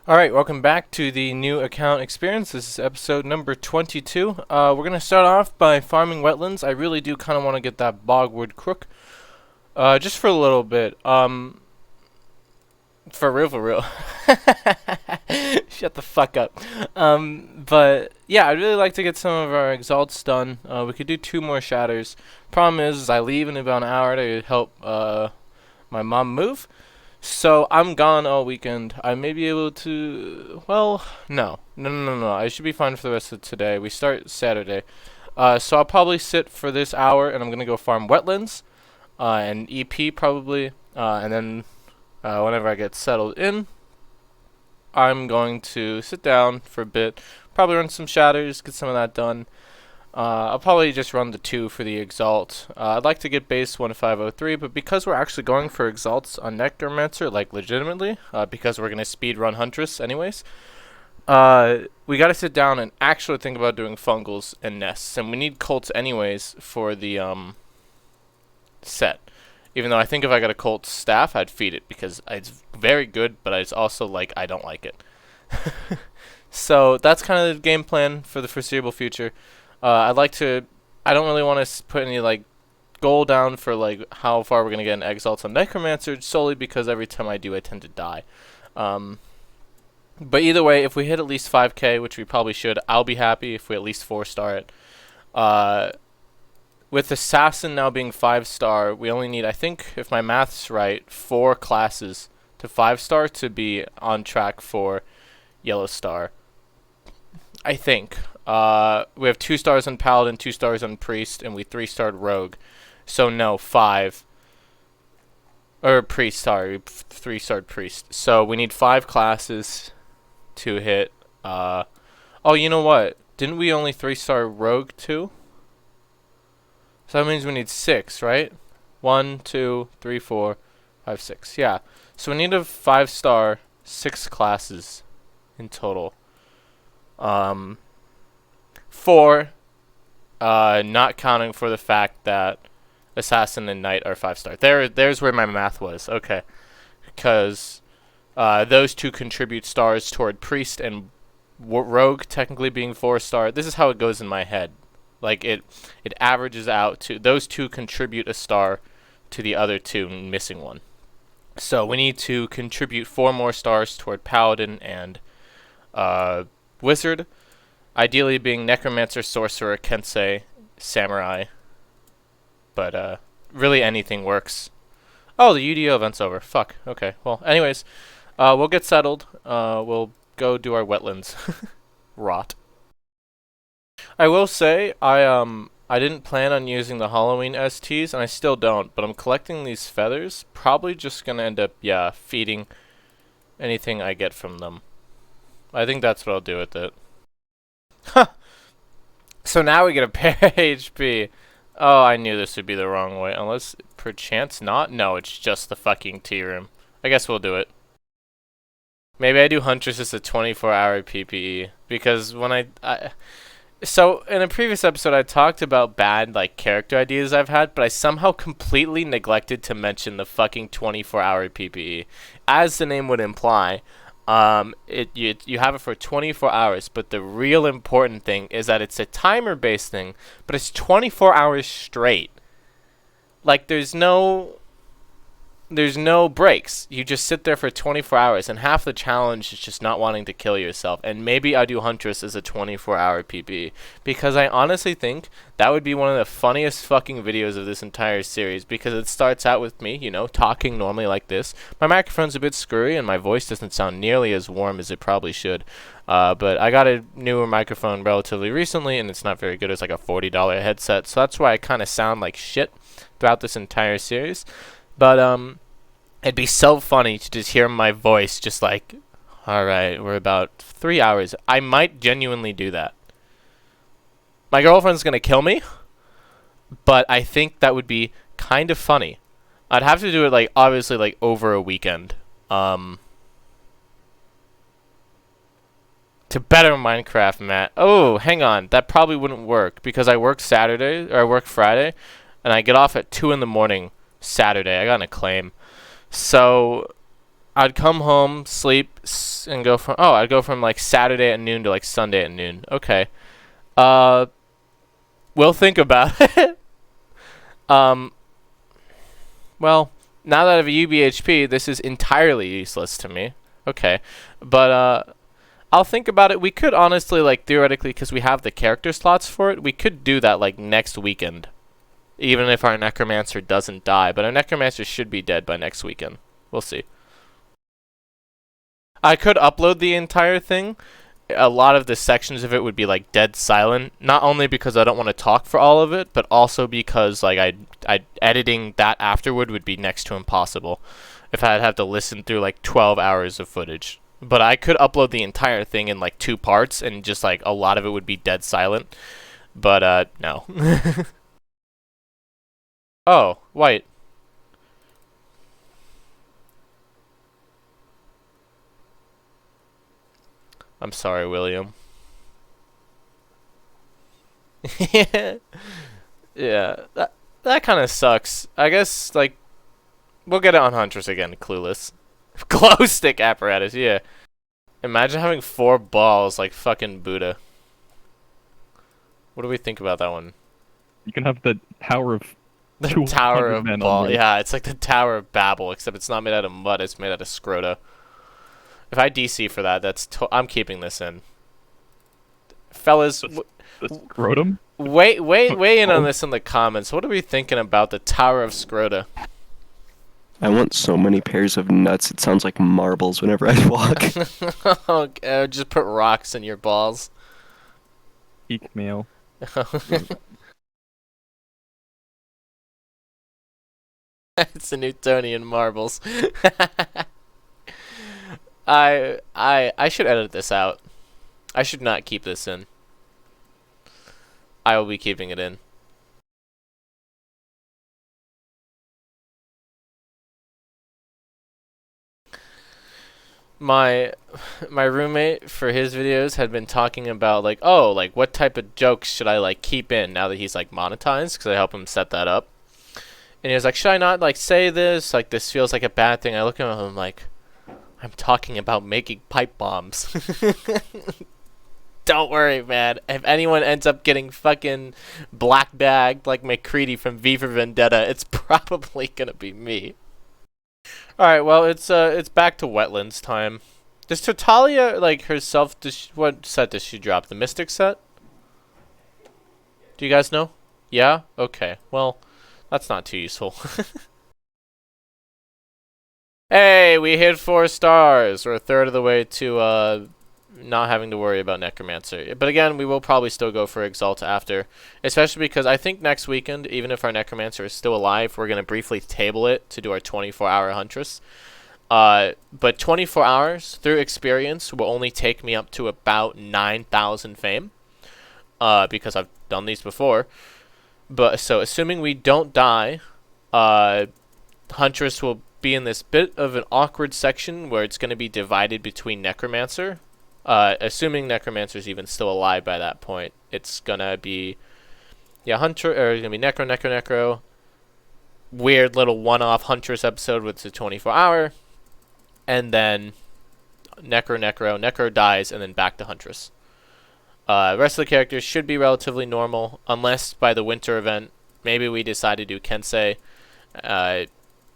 Alright, welcome back to the new account experience. This is episode number 22. We're going to start off by farming wetlands. I really do kind of want to get that bogwood crook. Just for a little bit. For real, for real. Shut the fuck up. But yeah, I'd really like to get some of our exalts done. We could do 2 more shatters. Problem is I leave in about an hour to help my mom move. So I'm gone all weekend. I may be able to. Well, no. I should be fine for the rest of today. We start Saturday. So I'll probably sit for this hour, and I'm gonna go farm wetlands, and EP probably, and then whenever I get settled in, I'm going to sit down for a bit, probably run some shatters, get some of that done. I'll probably just run the 2 for the Exalt. I'd like to get base 1503, but because we're actually going for Exalts on Necromancer, like legitimately, because we're going to speed run Huntress anyways, we got to sit down and actually think about doing Fungals and Nests, and we need Colts anyways for the set. Even though I think if I got a Colt staff, I'd feed it, because it's very good, but it's also like, I don't like it. So that's kind of the game plan for the foreseeable future. I'd like to. I don't really want to put any like goal down for like how far we're gonna get in Exalts on Necromancer, solely because every time I do, I tend to die. But either way, if we hit at least 5K, which we probably should, I'll be happy if we at least 4-star it. With Assassin now being 5-star, we only need, I think, if my math's right, 4 classes to 5-star to be on track for Yellow Star. I think. We have 2 stars on Paladin, 2 stars on Priest, and we 3-starred Rogue. So no, 5. Or Priest, sorry, 3-starred Priest. So we need 5 classes to hit. Oh, you know what? Didn't we only 3-star Rogue too? So that means we need 6, right? 1, 2, 3, 4, 5, 6. Yeah. So we need a 5-star, 6 classes in total. 4, not counting for the fact that Assassin and Knight are 5-star. There's where my math was. Okay. Because those 2 contribute stars toward Priest and Rogue technically being 4-star. This is how it goes in my head. Like, it averages out to... Those 2 contribute a star to the other 2, missing 1. So we need to contribute 4 more stars toward Paladin and Wizard. Ideally being Necromancer, Sorcerer, Kensei, Samurai. But, really anything works. Oh, the UDO event's over. Fuck. Okay. Well, anyways, we'll get settled. We'll go do our wetlands. Rot. I will say, I didn't plan on using the Halloween STs, and I still don't, but I'm collecting these feathers. Probably just gonna end up, yeah, feeding anything I get from them. I think that's what I'll do with it. Huh. So now we get a pair HP. Oh, I knew this would be the wrong way. Unless, perchance not? No, it's just the fucking tea room. I guess we'll do it. Maybe I do Huntress as a 24-hour PPE. Because when So, in a previous episode, I talked about bad, like, character ideas I've had, but I somehow completely neglected to mention the fucking 24-hour PPE. As the name would imply, you have it for 24 hours, but the real important thing is that it's a timer-based thing, but it's 24 hours straight. Like, there's no breaks. You just sit there for 24 hours, and half the challenge is just not wanting to kill yourself. And maybe I do Huntress as a 24-hour PPE, because I honestly think that would be one of the funniest fucking videos of this entire series, because it starts out with me, you know, talking normally like this. My microphone's a bit screwy, and my voice doesn't sound nearly as warm as it probably should. But I got a newer microphone relatively recently, and it's not very good. It's like a $40 headset, so that's why I kind of sound like shit throughout this entire series. But, it'd be so funny to just hear my voice just like, alright, we're about 3 hours. I might genuinely do that. My girlfriend's gonna kill me, but I think that would be kind of funny. I'd have to do it, like, obviously, like, over a weekend. To better Minecraft, Matt. Oh, hang on. That probably wouldn't work, because I work Saturday, or I work Friday, and I get off at 2 in the morning Saturday. I got a claim. So I'd come home, sleep, and go from. Oh, I'd go from like Saturday at noon to like Sunday at noon. Okay. Uh, we'll think about it. Um, well, now that I have a UBHP, this is entirely useless to me. Okay, but I'll think about it. We could honestly, like, theoretically, because we have the character slots for it, we could do that like next weekend, even if our necromancer doesn't die. But our necromancer should be dead by next weekend. We'll see. I could upload the entire thing. A lot of the sections of it would be like dead silent, not only because I don't want to talk for all of it, but also because like I editing that afterward would be next to impossible if I'd have to listen through like 12 hours of footage. But I could upload the entire thing in like 2 parts, and just like a lot of it would be dead silent. But no. Oh, white. I'm sorry, William. Yeah. Yeah, that kind of sucks. I guess like we'll get it on Huntress again. Clueless, glow stick apparatus. Yeah, imagine having 4 balls like fucking Buddha. What do we think about that one? You can have the Tower of The 200 Tower of men Ball. on there. Yeah, it's like the Tower of Babel, except it's not made out of mud. It's made out of scrota. If I DC for that, I'm keeping this in, fellas. The scrotum? Weigh in on Oh. this in the comments. What are we thinking about the Tower of Scrota? I want so many pairs of nuts. It sounds like marbles whenever I walk. Okay, just put rocks in your balls. Eek meal. It's the Newtonian marbles. I should edit this out. I should not keep this in. I will be keeping it in. My roommate for his videos had been talking about like, oh, like what type of jokes should I like keep in now that he's like monetized, because I help him set that up. And he was like, should I not like say this? Like this feels like a bad thing. I look at him like, I'm talking about making pipe bombs. Don't worry, man. If anyone ends up getting fucking black bagged like McCready from V for Vendetta, it's probably gonna be me. Alright, well, it's back to Wetlands time. Does Totalia, like, herself, what set does she drop? The Mystic set? Do you guys know? Yeah? Okay, well, that's not too useful. Hey, we hit 4 stars! We're a third of the way to, not having to worry about Necromancer. But again, we will probably still go for Exalt after. Especially because I think next weekend, even if our Necromancer is still alive, we're going to briefly table it to do our 24-hour Huntress. But 24 hours through experience will only take me up to about 9,000 fame. Because I've done these before. But so assuming we don't die, Huntress will be in this bit of an awkward section where it's going to be divided between Necromancer. Assuming Necromancer's even still alive by that point, it's gonna be, yeah, it's gonna be Necro. Weird little one-off Huntress episode with the 24-hour, and then Necro dies, and then back to Huntress. Rest of the characters should be relatively normal, unless by the winter event, maybe we decide to do Kensei,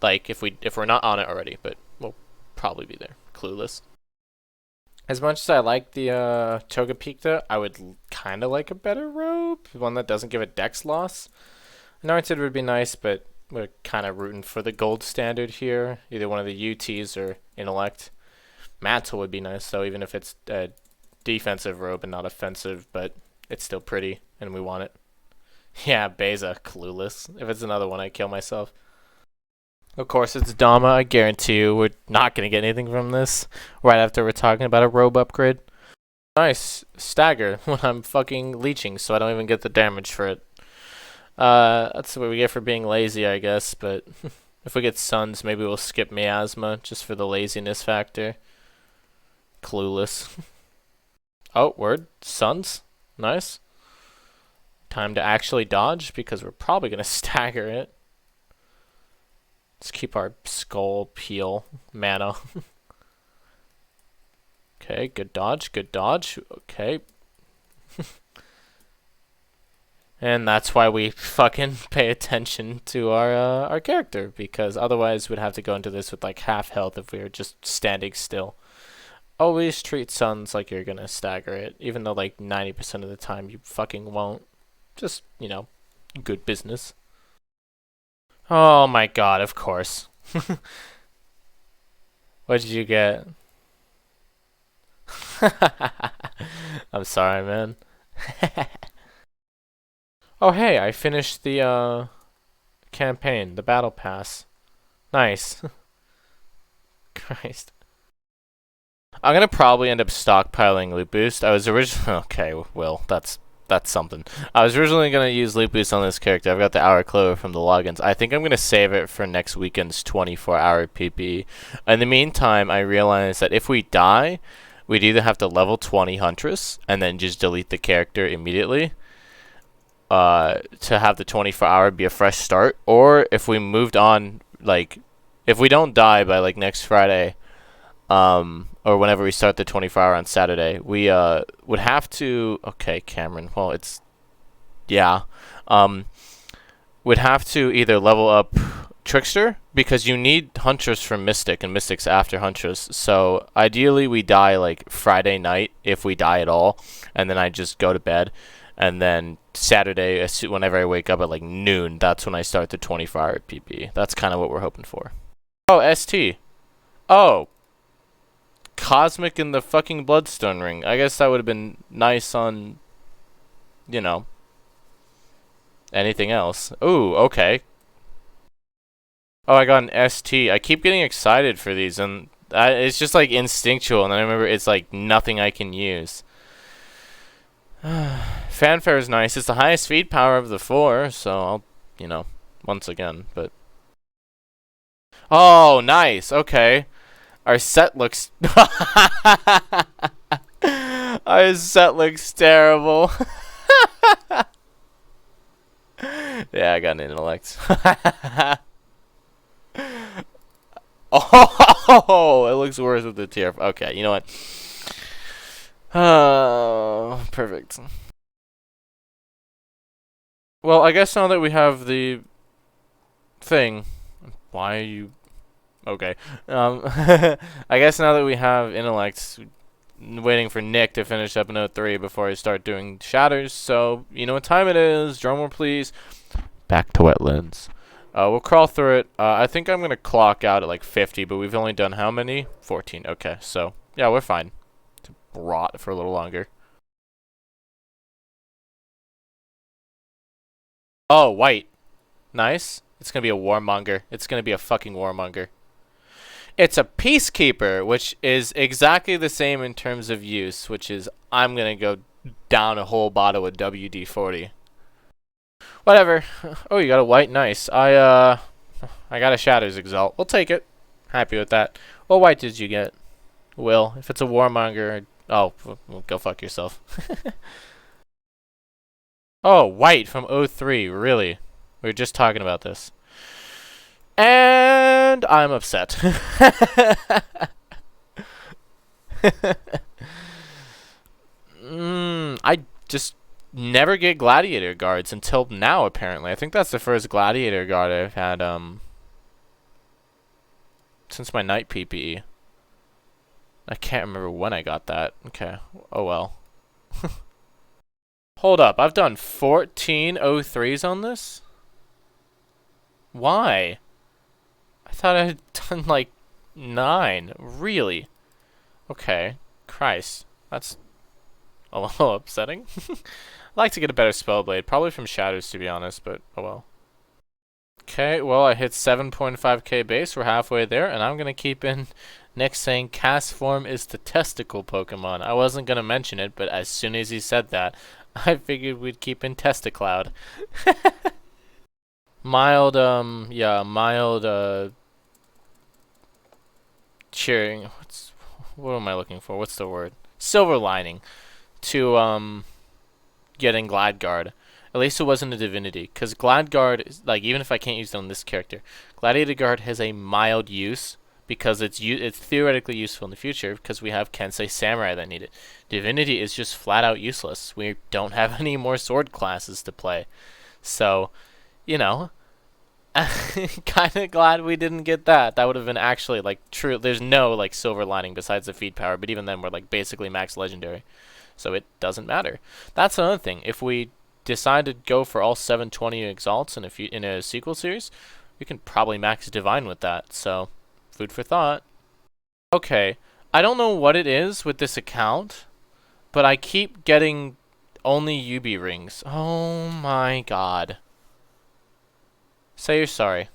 like if we're not on it already, but we'll probably be there. Clueless. As much as I like the Togepica, I would kind of like a better robe, one that doesn't give a dex loss. Anointed would be nice, but we're kind of rooting for the gold standard here, either one of the UTs or Intellect. Mantle would be nice, though, even if it's a defensive robe and not offensive, but it's still pretty, and we want it. Yeah, Beza, clueless. If it's another one, I kill myself. Of course, it's Dama. I guarantee you we're not going to get anything from this right after we're talking about a robe upgrade. Nice. Stagger when I'm fucking leeching, so I don't even get the damage for it. That's what we get for being lazy, I guess, but if we get Suns, maybe we'll skip Miasma just for the laziness factor. Clueless. Oh, word. Suns. Nice. Time to actually dodge, because we're probably going to stagger it. Let's keep our skull peel mana. Okay, good dodge, good dodge. Okay. And that's why we fucking pay attention to our character, because otherwise we'd have to go into this with like half health if we were just standing still. Always treat suns like you're gonna stagger it, even though like 90% of the time you fucking won't. Just, you know, good business. Oh my god, of course. What did you get? I'm sorry, man. Oh hey, I finished the campaign, the battle pass. Nice. Christ. I'm gonna probably end up stockpiling loot boost. I was originally okay. Well, that's something. I was originally gonna use loot boost on this character. I've got the hour clover from the logins. I think I'm gonna save it for next weekend's 24-hour PPE. In the meantime, I realized that if we die, we'd either have to level 20 Huntress and then just delete the character immediately. To have the 24-hour be a fresh start, or if we moved on, like, if we don't die by like next Friday, or whenever we start the 24-hour on Saturday, we would have to. Okay, Cameron. Well, it's yeah. Would have to either level up Trickster, because you need Huntress for Mystic, and Mystic's after Huntress. So ideally, we die like Friday night if we die at all, and then I just go to bed. And then Saturday, whenever I wake up at like noon, that's when I start the 24-hour PP. That's kind of what we're hoping for. Oh, ST. Oh. Cosmic in the fucking Bloodstone ring. I guess that would have been nice on, you know, anything else. Ooh, okay. Oh, I got an ST. I keep getting excited for these, and it's just like instinctual, and then I remember it's like nothing I can use. Fanfare is nice. It's the highest speed power of the 4, so I'll, you know, once again, but... Oh, nice. Okay. Our set looks... Our set looks terrible. Yeah, I got an intellect. Oh, it looks worse with the tier. Okay, you know what? Perfect. Well, I guess now that we have the thing, why are you... Okay. I guess now that we have intellects, waiting for Nick to finish up in O3 before I start doing Shatters, so you know what time it is. Drum roll, please. Back to Wetlands. We'll crawl through it. I think I'm going to clock out at like 50, but we've only done how many? 14. Okay, so yeah, we're fine. To rot for a little longer. Oh, white. Nice. It's going to be a warmonger. It's going to be a fucking warmonger. It's a peacekeeper, which is exactly the same in terms of use, which is I'm going to go down a whole bottle with WD-40. Whatever. Oh, you got a white. Nice. I got a Shatters Exalt. We'll take it. Happy with that. What white did you get? Will, if it's a warmonger, oh, well, go fuck yourself. Oh, white from O3, really? We were just talking about this. And I'm upset. I just never get gladiator guards until now, apparently. I think that's the first gladiator guard I've had since my night PPE. I can't remember when I got that. Okay. Oh well. Hold up. I've done 14 O3s on this? Why? I thought I had done like 9. Really? Okay. Christ. That's a little upsetting. I'd like to get a better spellblade. Probably from Shatters, to be honest, but oh well. Okay, well, I hit 7.5k base. We're halfway there, and I'm going to keep in Nick saying cast form is the testicle Pokemon. I wasn't going to mention it, but as soon as he said that, I figured we'd keep in Testicloud. Mild, cheering. What am I looking for? What's the word? Silver lining to, getting Glide Guard. At least it wasn't a divinity, because Glad Guard, like, even if I can't use it on this character, Gladiator Guard has a mild use because it's theoretically useful in the future because we have Kensei Samurai that need it. Divinity is just flat out useless. We don't have any more sword classes to play. So, you know, kind of glad we didn't get that. That would have been actually, like, true. There's no, like, silver lining besides the feed power, but even then we're, like, basically max legendary. So it doesn't matter. That's another thing. If we decide to go for all 720 exalts in a sequel series, we can probably max divine with that. So, food for thought. Okay, I don't know what it is with this account, but I keep getting only UB rings. Oh my god. Say you're sorry.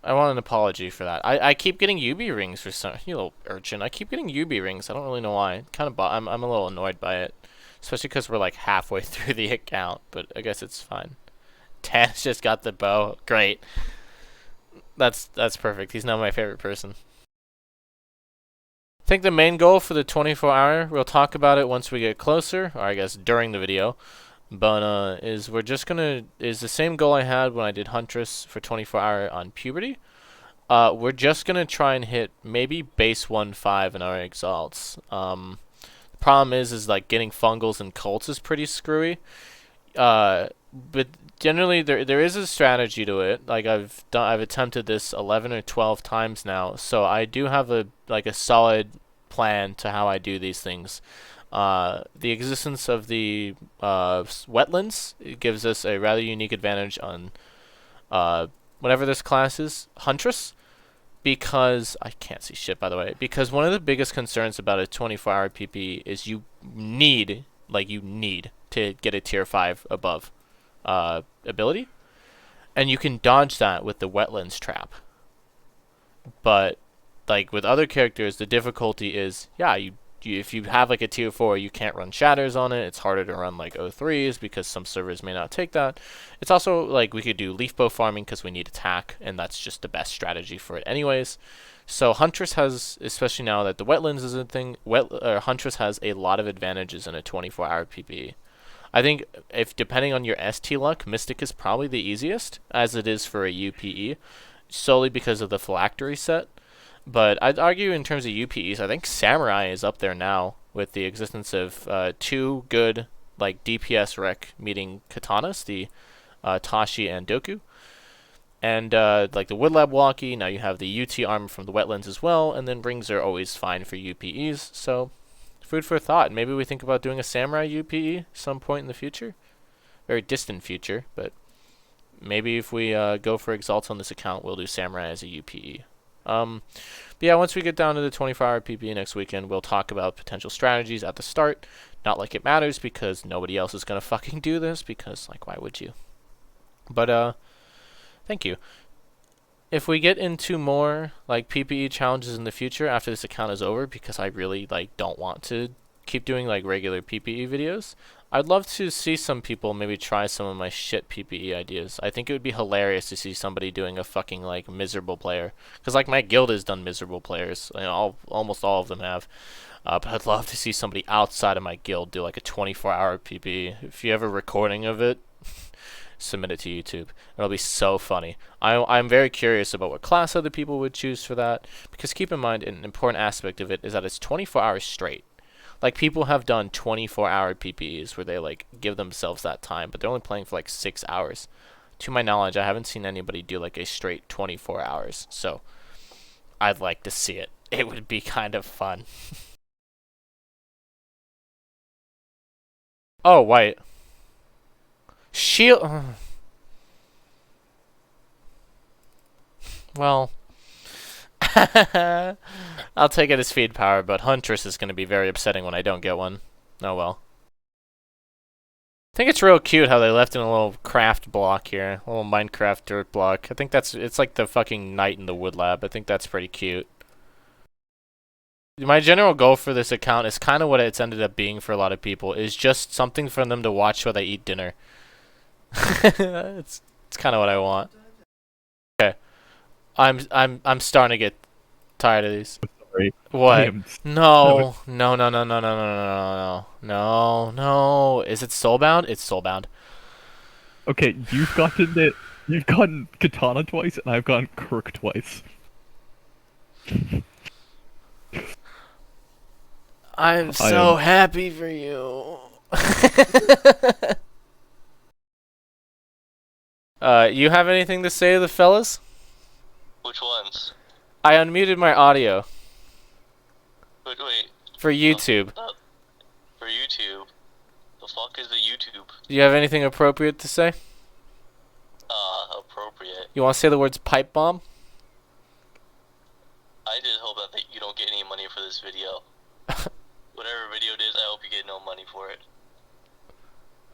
I want an apology for that. I keep getting UB rings for some, you little urchin. I keep getting UB rings. I don't really know why. I'm a little annoyed by it, especially because we're like halfway through the account. But I guess it's fine. Tan's just got the bow. Great. That's perfect. He's now my favorite person. I think the main goal for the 24-hour, we'll talk about it once we get closer, or I guess during the video. But is the same goal I had when I did Huntress for 24-hour on Puberty. We're just gonna try and hit maybe base 1.5 in our exalts. The problem is like getting fungals and cults is pretty screwy. But generally there is a strategy to it. Like I've attempted this 11 or 12 times now, so I do have a solid plan to how I do these things. The existence of the Wetlands gives us a rather unique advantage on whatever this class is, Huntress, because I can't see shit, by the way, because one of the biggest concerns about a 24-hour PPE is you need to get a tier 5 above ability, and you can dodge that with the Wetlands trap. But like with other characters, the difficulty is, yeah, if you have like a tier 4, you can't run Shatters on it. It's harder to run like O3s because some servers may not take that. It's also like we could do leaf bow farming because we need attack, and that's just the best strategy for it anyways. So Huntress has, especially now that the Wetlands is a thing, Huntress has a lot of advantages in a 24-hour PPE. I think if depending on your ST luck, Mystic is probably the easiest, as it is for a UPE, solely because of the phylactery set. But I'd argue in terms of UPEs, I think Samurai is up there now with the existence of two good like DPS rec meeting katanas, the Tashi and Doku. And like the Woodlab Walkie, now you have the UT armor from the Wetlands as well, and then rings are always fine for UPEs, so food for thought. Maybe we think about doing a Samurai UPE some point in the future. Very distant future, but maybe if we go for Exalts on this account, we'll do Samurai as a UPE. But yeah, once we get down to the 24-hour PPE next weekend, we'll talk about potential strategies at the start. Not like it matters, because nobody else is going to fucking do this, because, like, why would you? But, thank you. If we get into more, like, PPE challenges in the future after this account is over, because I really, like, don't want to keep doing, like, regular PPE videos, I'd love to see some people maybe try some of my shit PPE ideas. I think it would be hilarious to see somebody doing a fucking, like, miserable player. Because, like, my guild has done miserable players. You know, almost all of them have. But I'd love to see somebody outside of my guild do, like, a 24-hour PPE. If you have a recording of it, submit it to YouTube. It'll be so funny. I'm very curious about what class other people would choose for that. Because keep in mind, an important aspect of it is that it's 24 hours straight. Like, people have done 24-hour PPEs where they, like, give themselves that time, but they're only playing for, like, 6 hours. To my knowledge, I haven't seen anybody do, like, a straight 24 hours. So, I'd like to see it. It would be kind of fun. Oh, white. Shield... Well... I'll take it as feed power, but Huntress is going to be very upsetting when I don't get one. Oh well. I think it's real cute how they left in a little craft block here. A little Minecraft dirt block. I think it's like the fucking knight in the wood lab. I think that's pretty cute. My general goal for this account is kind of what it's ended up being for a lot of people, is just something for them to watch while they eat dinner. It's kind of what I want. Okay. I'm starting to get tired of these. sorry. I What? am No. No, no, no, no, no, no, no, no, no, no. Is it Soulbound? It's Soulbound. Okay, you've gotten Katana twice, and I've gotten Kirk twice. I'm I so am. happy for you. You have anything to say to the fellas? Which ones? I unmuted my audio Wait. for YouTube. For YouTube. The fuck is a YouTube? Do you have anything appropriate to say? Appropriate. You want to say the words pipe bomb? I just hope that you don't get any money for this video. Whatever video it is, I hope you get no money for it.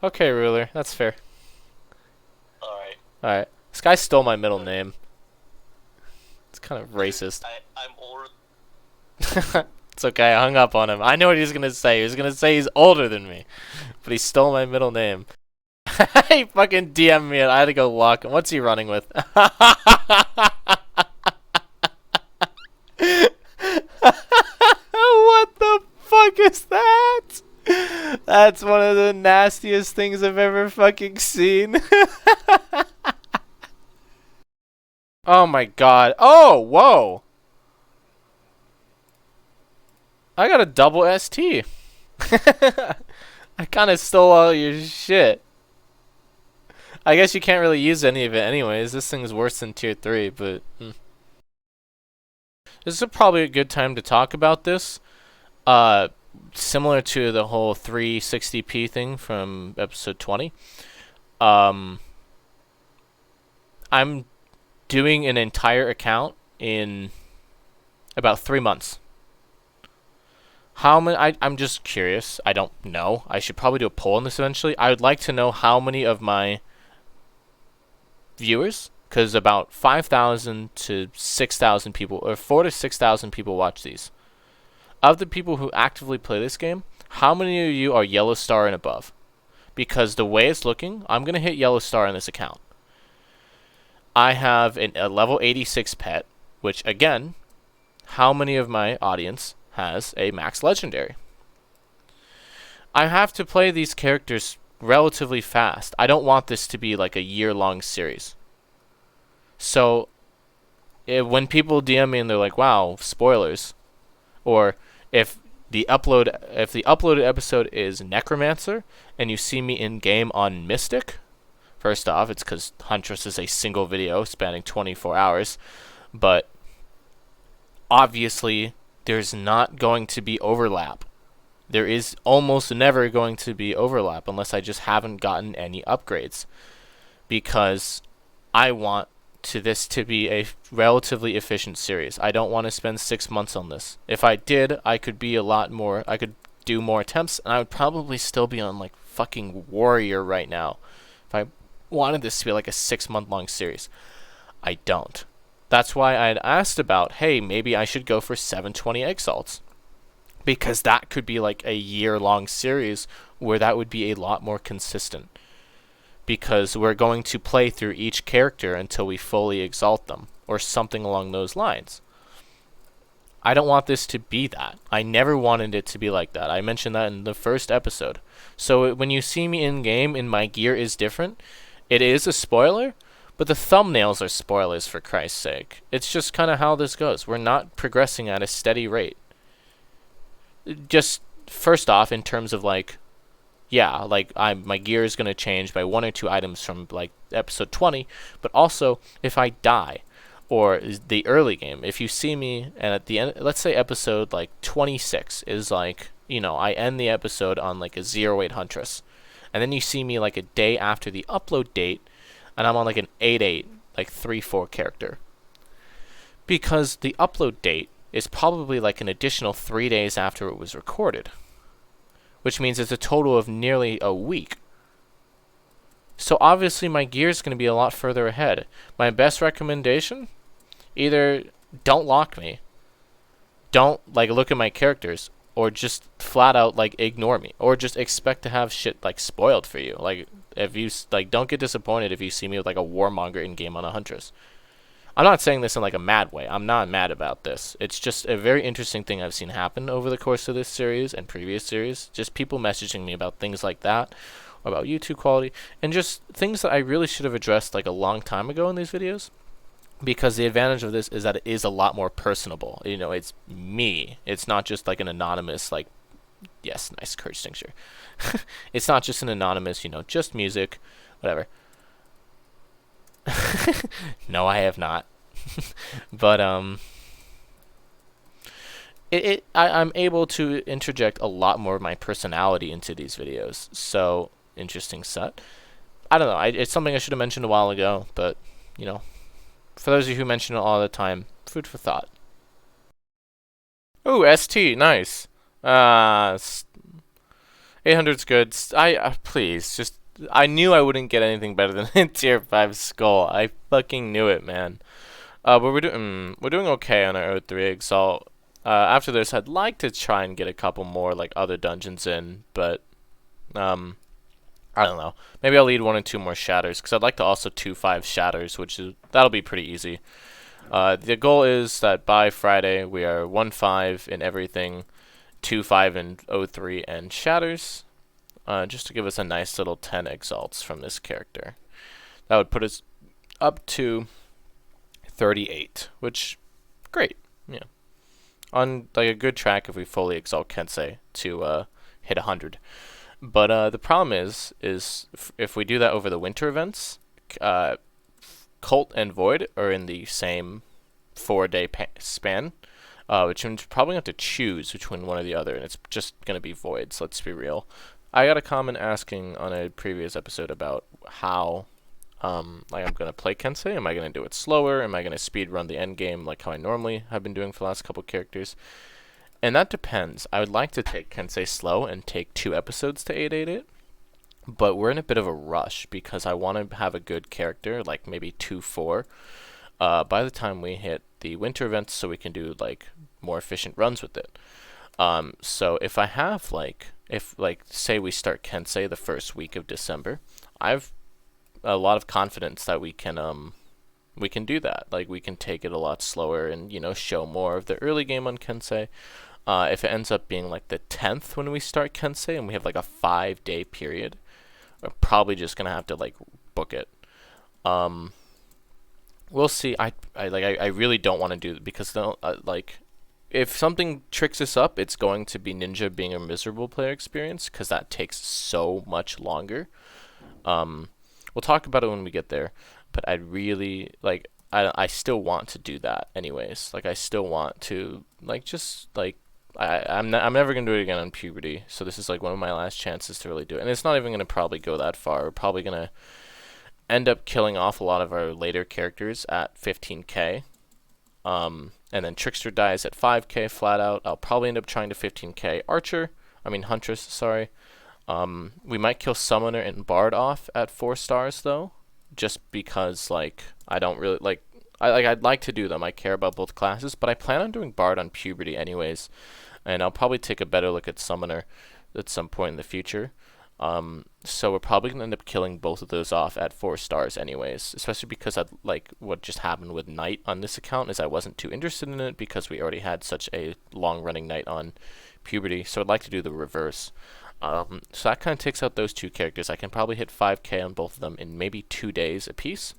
Okay, Ruler. That's fair. Alright. Alright. This guy stole my middle name. It's kind of racist. I'm older. It's okay. I hung up on him. I know what he's going to say. He was going to say he's older than me. But he stole my middle name. He fucking DM'd me and I had to go lock him. What's he running with? What the fuck is that? That's one of the nastiest things I've ever fucking seen. Oh my god. Oh, whoa. I got a double ST. I kind of stole all your shit. I guess you can't really use any of it anyways. This thing's worse than tier 3, but... This is probably a good time to talk about this. Similar to the whole 360p thing from episode 20. I'm doing an entire account in about 3 months. How many? I'm just curious. I don't know. I should probably do a poll on this eventually. I would like to know how many of my viewers, because about 5,000 to 6,000 people, or 4,000 to 6,000 people watch these. Of the people who actively play this game, how many of you are yellow star and above? Because the way it's looking, I'm going to hit yellow star in this account. I have a level 86 pet, which again, how many of my audience has a max legendary? I have to play these characters relatively fast. I don't want this to be like a year-long series. So, when people DM me and they're like, wow, spoilers, or if the uploaded episode is Necromancer and you see me in game on Mystic, first off, it's because Huntress is a single video spanning 24 hours, but obviously there's not going to be overlap. There is almost never going to be overlap unless I just haven't gotten any upgrades, because I want this to be a relatively efficient series. I don't want to spend 6 months on this. If I did, I could be a lot more, I could do more attempts, and I would probably still be on like fucking Warrior right now if I wanted this to be like a 6-month-long series. I don't. That's why I had asked about, hey, maybe I should go for 720 Exalts, because that could be like a year-long series where that would be a lot more consistent, because we're going to play through each character until we fully exalt them, or something along those lines. I don't want this to be that. I never wanted it to be like that. I mentioned that in the first episode. So when you see me in-game and my gear is different, it is a spoiler, but the thumbnails are spoilers, for Christ's sake. It's just kind of how this goes. We're not progressing at a steady rate. Just first off, in terms of like, yeah, like my gear is going to change by 1 or 2 items from like episode 20, but also if I die, or the early game, if you see me and at the end, let's say episode like 26 is like, you know, I end the episode on like a 0-8 Huntress, and then you see me like a day after the upload date, and I'm on like an 8-8, like 3-4 character. Because the upload date is probably like an additional 3 days after it was recorded, which means it's a total of nearly a week. So obviously my gear is going to be a lot further ahead. My best recommendation, either don't lock me, don't like look at my characters, or just flat out like ignore me, or just expect to have shit like spoiled for you. Like if you like, don't get disappointed if you see me with like a warmonger in game on a Huntress. I'm not saying this in like a mad way. I'm not mad about this. It's just a very interesting thing I've seen happen over the course of this series and previous series. Just people messaging me about things like that, about YouTube quality, and just things that I really should have addressed like a long time ago in these videos. Because the advantage of this is that it is a lot more personable. You know, it's me. It's not just like an anonymous, like, yes, nice courage extinguisher. It's not just an anonymous, you know, just music, whatever. No, I have not. But I'm able to interject a lot more of my personality into these videos. So interesting set. I don't know. It's something I should have mentioned a while ago, but you know, for those of you who mention it all the time, food for thought. Ooh, ST, nice. 800's good. Please, just I knew I wouldn't get anything better than a tier 5 skull. I fucking knew it, man. But we're doing okay on our O3 Exalt. After this, I'd like to try and get a couple more like other dungeons in, but I don't know. Maybe I'll lead 1 or 2 more Shatters because I'd like to also 2-5 Shatters, that'll be pretty easy. The goal is that by Friday we are 1-5 in everything, 2-5 in O3 and Shatters, just to give us a nice little 10 Exalts from this character. That would put us up to 38, which great, yeah. On like a good track if we fully exalt Kensei to hit 100. But the problem is if we do that over the winter events, Cult and Void are in the same 4-day span, which means probably have to choose between one or the other, and it's just gonna be Voids. Let's be real. I got a comment asking on a previous episode about how like I'm gonna play Kensei. Am I gonna do it slower? Am I gonna speed run the end game like how I normally have been doing for the last couple characters? And that depends. I would like to take Kensei slow and take 2 episodes to 8-8 it, but we're in a bit of a rush because I want to have a good character, like maybe 2-4, by the time we hit the winter events, so we can do like more efficient runs with it. So if I have say we start Kensei the first week of December, I've a lot of confidence that we can do that. Like we can take it a lot slower and, you know, show more of the early game on Kensei. If it ends up being like the 10th when we start Kensei and we have like a 5-day period, we're probably just gonna have to like book it. We'll see. I really don't want to do it because like if something tricks us up, it's going to be Ninja being a miserable player experience because that takes so much longer. We'll talk about it when we get there, but I'd really like. I still want to do that anyways. Like I still want to like just like I'm never gonna do it again on Puberty. So this is like one of my last chances to really do it, and it's not even gonna probably go that far. We're probably gonna end up killing off a lot of our later characters at 15k. And then Trickster dies at 5k flat out. I'll probably end up trying to 15k Huntress, sorry. We might kill Summoner and Bard off at 4 stars though, just because like I don't really like I'd like to do them. I care about both classes, but I plan on doing Bard on Puberty anyways, and I'll probably take a better look at Summoner at some point in the future. So we're probably gonna end up killing both of those off at 4 stars anyways, especially because what just happened with Knight on this account is I wasn't too interested in it because we already had such a long running Knight on Puberty, so I'd like to do the reverse. So that kind of takes out those 2 characters. I can probably hit 5k on both of them in maybe 2 days apiece.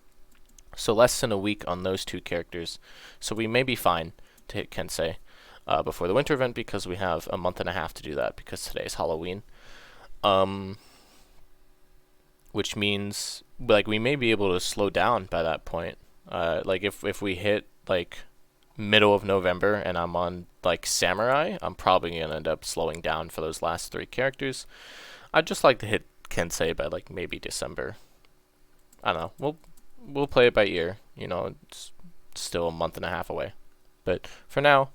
So less than a week on those 2 characters. So we may be fine to hit Kensei before the winter event because we have a month and a half to do that because today's Halloween. Which means like we may be able to slow down by that point. Like if we hit like middle of November and I'm on like Samurai, I'm probably gonna end up slowing down for those last 3 characters. I'd just like to hit Kensei by like maybe December. I don't know. We'll play it by ear. You know, it's still a month and a half away. But for now,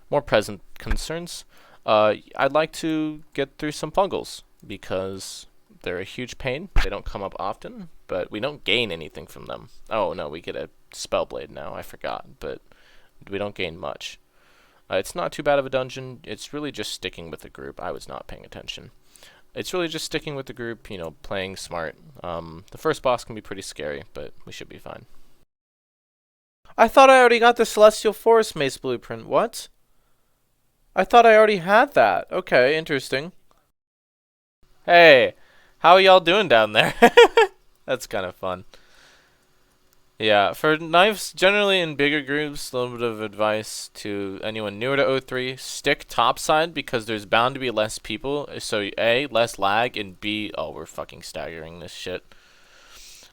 more present concerns. I'd like to get through some Fungals because they're a huge pain. They don't come up often, but we don't gain anything from them. Oh no, we get a Spellblade now. I forgot, but we don't gain much. It's not too bad of a dungeon. It's really just sticking with the group. I was not paying attention. It's really just sticking with the group, you know, playing smart. The first boss can be pretty scary, but we should be fine. I thought I already got the Celestial Forest Mace blueprint. What? I thought I already had that. Okay, interesting. Hey, how are y'all doing down there? That's kind of fun. Yeah, for knives, generally in bigger groups, a little bit of advice to anyone newer to O3, stick topside because there's bound to be less people, so A, less lag, and B, oh, we're fucking staggering this shit.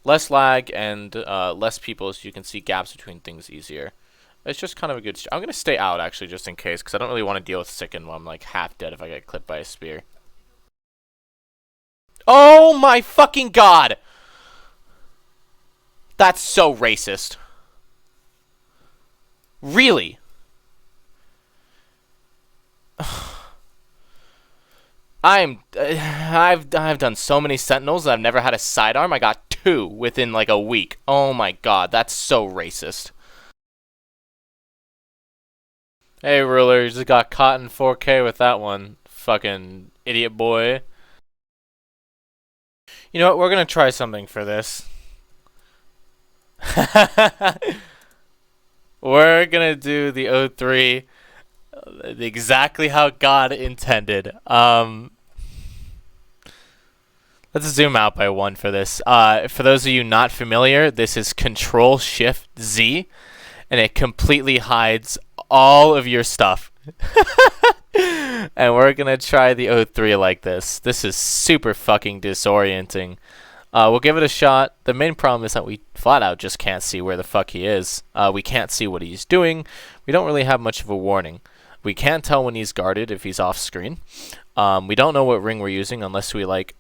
Less lag and less people so you can see gaps between things easier. It's just kind of a good I'm going to stay out, actually, just in case, because I don't really want to deal with Sicken while I'm, like, half dead if I get clipped by a spear. Oh my fucking god! That's so racist. Really? I've done so many sentinels and I've never had a sidearm. I got 2 within like a week. Oh my god, that's so racist. Hey ruler, you just got caught in 4K with that one. Fucking idiot boy. You know what, we're gonna try something for this. We're gonna do the O3 exactly how God intended. Let's zoom out by 1 for this. For those of you not familiar, this is Control-Shift-Z, and it completely hides all of your stuff. And we're gonna try the O3 like this. This is super fucking disorienting. We'll give it a shot. The main problem is that we flat out just can't see where the fuck he is. We can't see what he's doing. We don't really have much of a warning. We can't tell when he's guarded if he's off screen. We don't know what ring we're using unless we like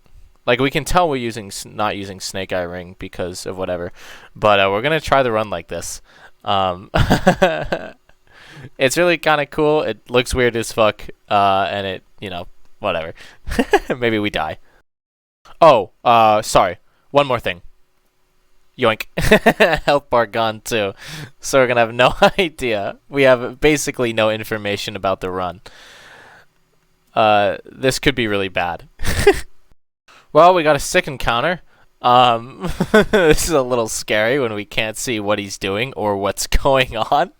we can tell we're not using Snake Eye ring because of whatever. But we're gonna try the run like this. It's really kind of cool. It looks weird as fuck, and it, you know, whatever. Maybe we die. Oh, sorry. One more thing. Yoink. Health bar gone too. So we're gonna have no idea. We have basically no information about the run. This could be really bad. Well, we got a sick encounter. This is a little scary when we can't see what he's doing or what's going on.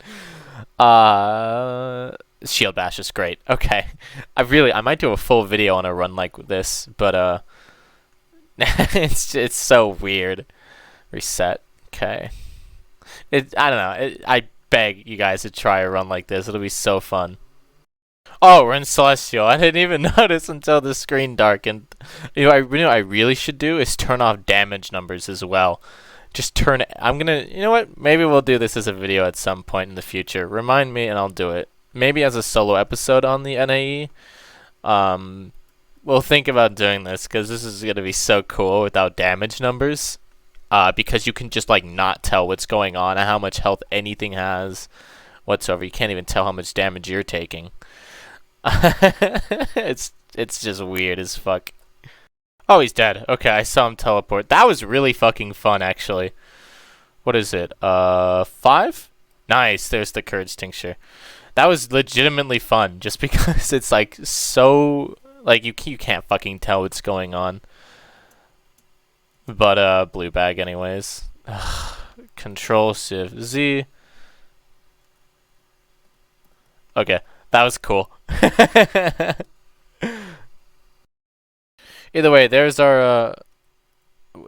Shield bash is great. Okay. I might do a full video on a run like this, but it's so weird. Reset. Okay. I don't know. I beg you guys to try a run like this. It'll be so fun. Oh, we're in Celestial. I didn't even notice until the screen darkened. You know what I really should do is turn off damage numbers as well. Just turn it. You know what? Maybe we'll do this as a video at some point in the future. Remind me and I'll do it. Maybe as a solo episode on the NAE. We'll think about doing this because this is going to be so cool without damage numbers. Because you can just like not tell what's going on and how much health anything has whatsoever. You can't even tell how much damage you're taking. It's just weird as fuck. Oh, he's dead. Okay, I saw him teleport. That was really fucking fun, actually. What is it? 5? Nice. There's the Courage Tincture. That was legitimately fun, just because it's like so like you can't fucking tell what's going on. But blue bag, anyways. Control-Shift-Z. Okay, that was cool. Either way, there's our,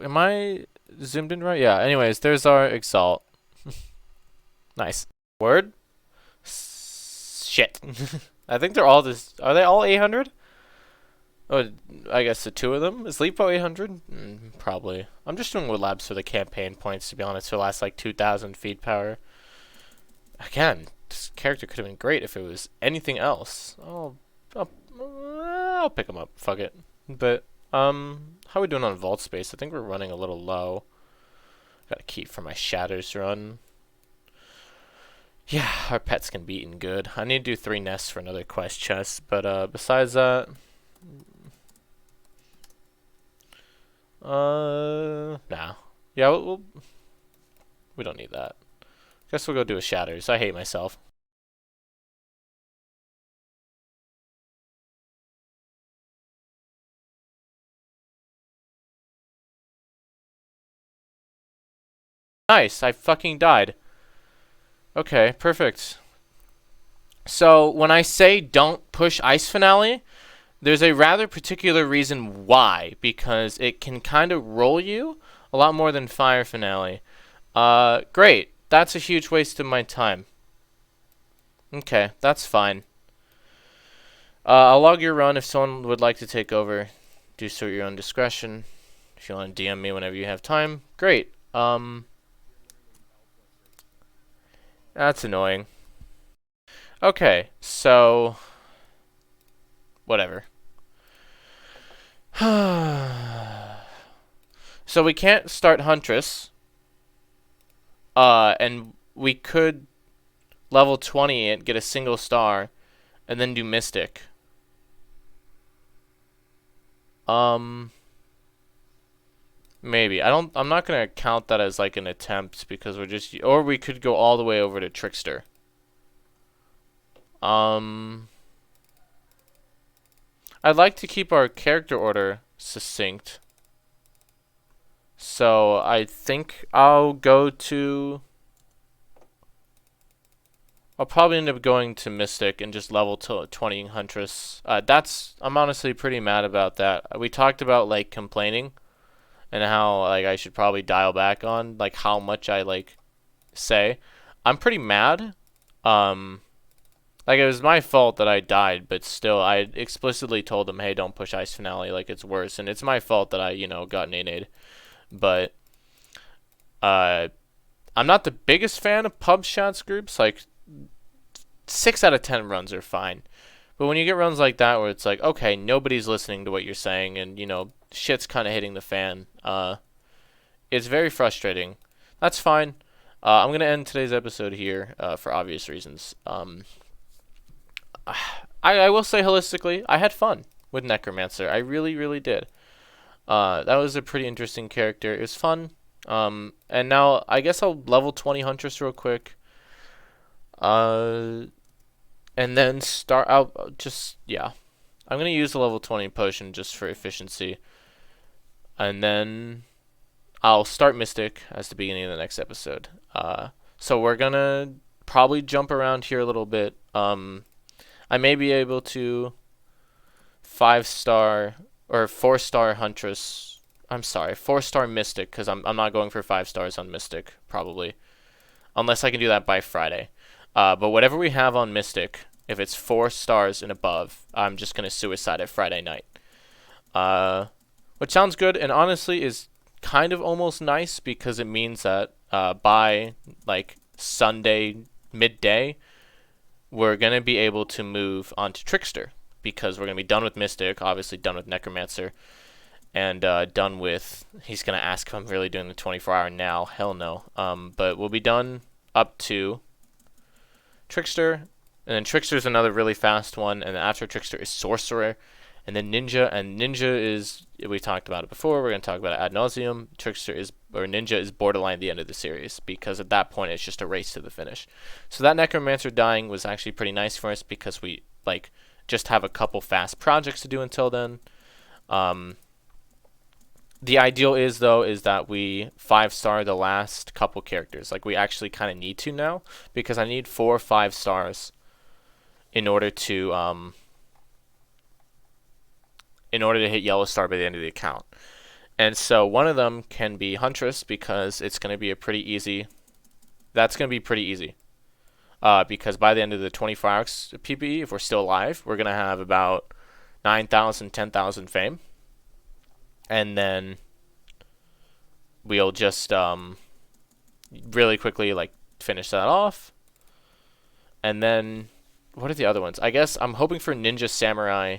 am I zoomed in right? Yeah, anyways, there's our Exalt. Nice. Word? Shit. I think they're all this, are they all 800? Oh, I guess the 2 of them? Is Leapo 800? Probably. I'm just doing labs for the campaign points, to be honest, for the last, like, 2,000 feed power. Again, this character could have been great if it was anything else. I'll pick him up. Fuck it. But, how are we doing on vault space? I think we're running a little low. Gotta keep for my Shatters run. Yeah, our pets can be eaten good. I need to do 3 nests for another quest chest, but, besides that... nah. Yeah, we don't need that. Guess we'll go do a Shatters. I hate myself. Nice, I fucking died. Okay, perfect. So when I say don't push Ice Finale, there's a rather particular reason why, because it can kind of roll you a lot more than Fire Finale. Great. That's a huge waste of my time. Okay, that's fine. I'll log your run if someone would like to take over. Do so at your own discretion. If you want to DM me whenever you have time, great. That's annoying. Okay, so whatever. So we can't start Huntress. And we could level 20 it, get a single star, and then do Mystic. Maybe. I'm not gonna count that as like an attempt because we're just, or we could go all the way over to Trickster. I'd like to keep our character order succinct. So I think I'll probably end up going to Mystic and just level to 20 Huntress. I'm honestly pretty mad about that. We talked about like complaining and how like I should probably dial back on like how much I like say. I'm pretty mad. Like it was my fault that I died, but still I explicitly told them, hey, don't push Ice Finale, like it's worse, and it's my fault that I, got nade. But I'm not the biggest fan of pub shots groups. Like 6 out of 10 runs are fine. But when you get runs like that where it's like, okay, nobody's listening to what you're saying and, shit's kind of hitting the fan, it's very frustrating. That's fine. I'm going to end today's episode here for obvious reasons. I will say holistically, I had fun with Necromancer. I really, really did. That was a pretty interesting character. It was fun. And now I guess I'll level 20 Huntress real quick. And then start out I'm going to use the level 20 potion just for efficiency. And then I'll start Mystic as the beginning of the next episode. So we're going to probably jump around here a little bit. I may be able to 5-star or 4-star Huntress. I'm sorry, 4-star Mystic, because I'm not going for 5 stars on Mystic, probably. Unless I can do that by Friday. But whatever we have on Mystic, if it's 4 stars and above, I'm just going to suicide it Friday night. Which sounds good, and honestly is kind of almost nice, because it means that by like Sunday midday, we're going to be able to move on to Trickster, because we're going to be done with Mystic, obviously done with Necromancer, and done with, he's going to ask if I'm really doing the 24-hour now. Hell no. But we'll be done up to Trickster, and then Trickster is another really fast one, and then after Trickster is Sorcerer, and then Ninja, and Ninja is, we talked about it before, we're going to talk about it ad nauseum. Ninja is borderline the end of the series, because at that point it's just a race to the finish. So that Necromancer dying was actually pretty nice for us, because we like just have a couple fast projects to do until then. The ideal is that we 5-star the last couple characters. Like we actually kind of need to now, because I need 4 or 5 stars in order to hit yellow star by the end of the account. And so one of them can be Huntress, because it's going to be that's going to be pretty easy. Because by the end of the 24 hours PPE, if we're still alive, we're going to have about 9,000, 10,000 fame. And then we'll just really quickly like finish that off. And then what are the other ones? I guess I'm hoping for Ninja, Samurai,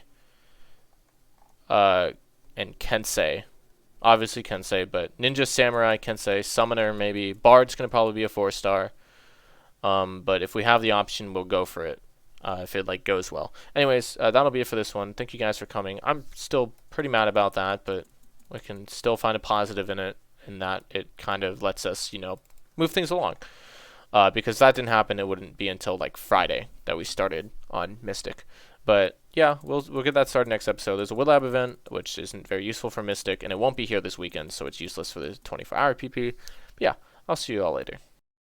and Kensei. Obviously Kensei, but Ninja, Samurai, Kensei, Summoner maybe. Bard's going to probably be a 4-star. But if we have the option, we'll go for it. If it like goes well. Anyways, that'll be it for this one. Thank you guys for coming. I'm still pretty mad about that, but we can still find a positive in it, in that it kind of lets us, move things along. Because that didn't happen, it wouldn't be until like Friday that we started on Mystic. But yeah, we'll get that started next episode. There's a Wood Lab event, which isn't very useful for Mystic, and it won't be here this weekend, so it's useless for the 24-hour PP. But yeah, I'll see you all later.